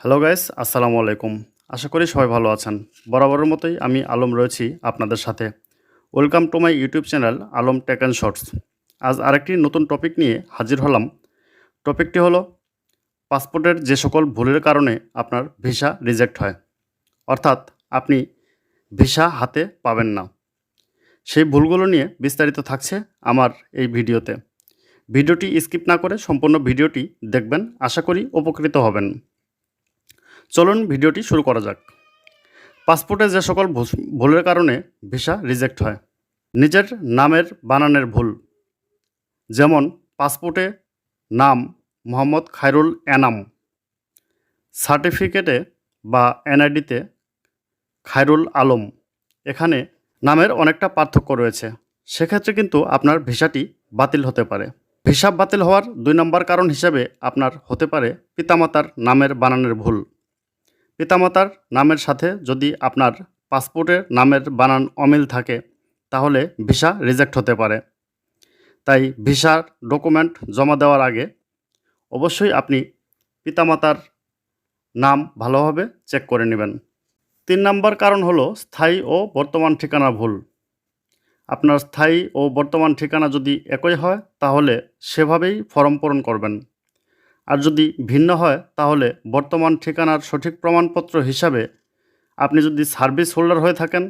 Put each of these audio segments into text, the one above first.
Hello guys, আসসালামু আলাইকুম। আশা করি সবাই ভালো আছেন। বরাবরের মতোই আমি আলম রয়েছি আপনাদের সাথে। Welcome to my YouTube channel Alam tech and shorts. আজ আরেকটি নতুন টপিক নিয়ে হাজির হলাম। টপিকটি হলো পাসপোর্টের যে সকল ভুলের কারণে আপনার ভিসা রিজেক্ট হয়, অর্থাৎ আপনি ভিসা হাতে পাবেন না। সেই ভুলগুলো নিয়ে বিস্তারিত থাকছে আমার এই ভিডিওতে। ভিডিওটি স্কিপ না করে সম্পূর্ণ ভিডিওটি দেখবেন, আশা করি উপকৃত হবেন। চলুন ভিডিওটি শুরু করা যাক। পাসপোর্টে যে সকল ভুলের কারণে ভিসা রিজেক্ট হয়। নিজের নামের বানানের ভুল, যেমন পাসপোর্টে নাম মোহাম্মদ খায়রুল এনাম, সার্টিফিকেটে বা এনআইডিতে খায়রুল আলম। এখানে নামের অনেকটা পার্থক্য রয়েছে, সেক্ষেত্রে কিন্তু আপনার ভিসাটি বাতিল হতে পারে। ভিসা বাতিল হওয়ার 2 নম্বর কারণ হিসেবে আপনার হতে পারে পিতামাতার নামের বানানের ভুল। পিতামাতার নামের সাথে যদি আপনার পাসপোর্টের নামের বানান অমিল থাকে, তাহলে ভিসা রিজেক্ট হতে পারে। তাই ভিসার ডকুমেন্ট জমা দেওয়ার আগে অবশ্যই আপনি পিতামাতার নাম ভালোভাবে চেক করে নেবেন। 3 নম্বর কারণ হলো স্থায়ী ও বর্তমান ঠিকানা ভুল। আপনার স্থায়ী ও বর্তমান ঠিকানা যদি একই হয়, তাহলে সেভাবেই ফর্ম পূরণ করবেন। আর যদি ভিন্ন হয়, তাহলে বর্তমান ঠিকানার সঠিক প্রমাণপত্র হিসাবে আপনি যদি সার্ভিস হোল্ডার হয়ে থাকেন,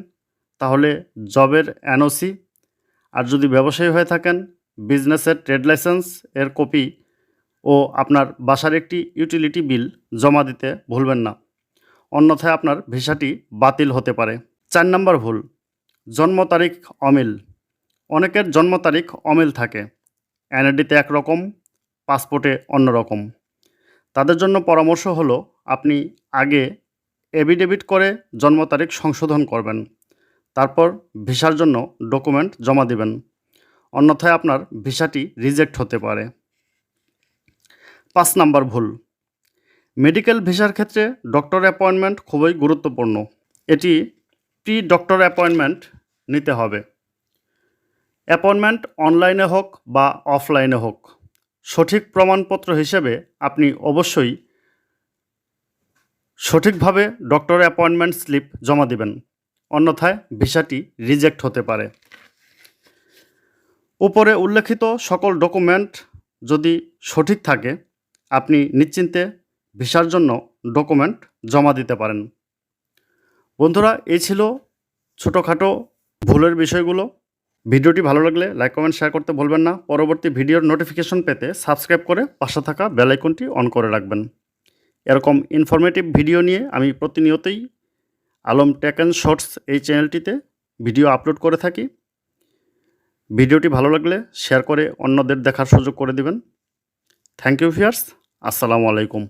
তাহলে জবের এনওসি, আর যদি ব্যবসায়ী হয়ে থাকেন, বিজনেসের ট্রেড লাইসেন্স এর কপি ও আপনার বাসার একটি ইউটিলিটি বিল জমা দিতে ভুলবেন না, অন্যথায় আপনার ভিসাটি বাতিল হতে পারে। 4 নম্বর ভুল, জন্ম তারিখ অমিল। অনেকের জন্ম তারিখ অমিল থাকে, এনআইডিতে একরকম, পাসপোর্টে অন্যরকম। তাদের জন্য পরামর্শ হলো আপনি আগে এফিডেভিট করে জন্ম তারিখ সংশোধন করবেন, তারপর ভিসার জন্য ডকুমেন্ট জমা দিবেন, অন্যথায় আপনার ভিসাটি রিজেক্ট হতে পারে। 5 নম্বর ভুল, মেডিকেল ভিসার ক্ষেত্রে ডক্টর অ্যাপয়েন্টমেন্ট খুবই গুরুত্বপূর্ণ। এটি প্রি ডক্টর অ্যাপয়েন্টমেন্ট নিতে হবে। অ্যাপয়েন্টমেন্ট অনলাইনে হোক বা অফলাইনে হোক, সঠিক প্রমাণপত্র হিসেবে আপনি অবশ্যই সঠিকভাবে ডক্টর অ্যাপয়েন্টমেন্ট স্লিপ জমা দিবেন, অন্যথায় ভিসাটি রিজেক্ট হতে পারে। উপরে উল্লেখিত সকল ডকুমেন্ট যদি সঠিক থাকে, আপনি নিশ্চিন্তে ভিসার জন্য ডকুমেন্ট জমা দিতে পারেন। বন্ধুরা, এই ছিল ছোটোখাটো ভুলের বিষয়গুলো। ভিডিওটি ভালো লাগলে লাইক কমেন্ট শেয়ার করতে ভুলবেন না। পরবর্তী ভিডিওর নোটিফিকেশন পেতে সাবস্ক্রাইব করে পাশে থাকা বেল আইকনটি অন করে রাখবেন। এরকম ইনফরমেটিভ ভিডিও নিয়ে আমি প্রতিনিয়তই আলম টেক অ্যান্ড শর্টস এই চ্যানেলটিতে ভিডিও আপলোড করে থাকি। ভিডিওটি ভালো লাগলে শেয়ার করে অন্যদের দেখার সুযোগ করে দিবেন। থ্যাংক ইউ ভিউয়ার্স, আসসালামু আলাইকুম।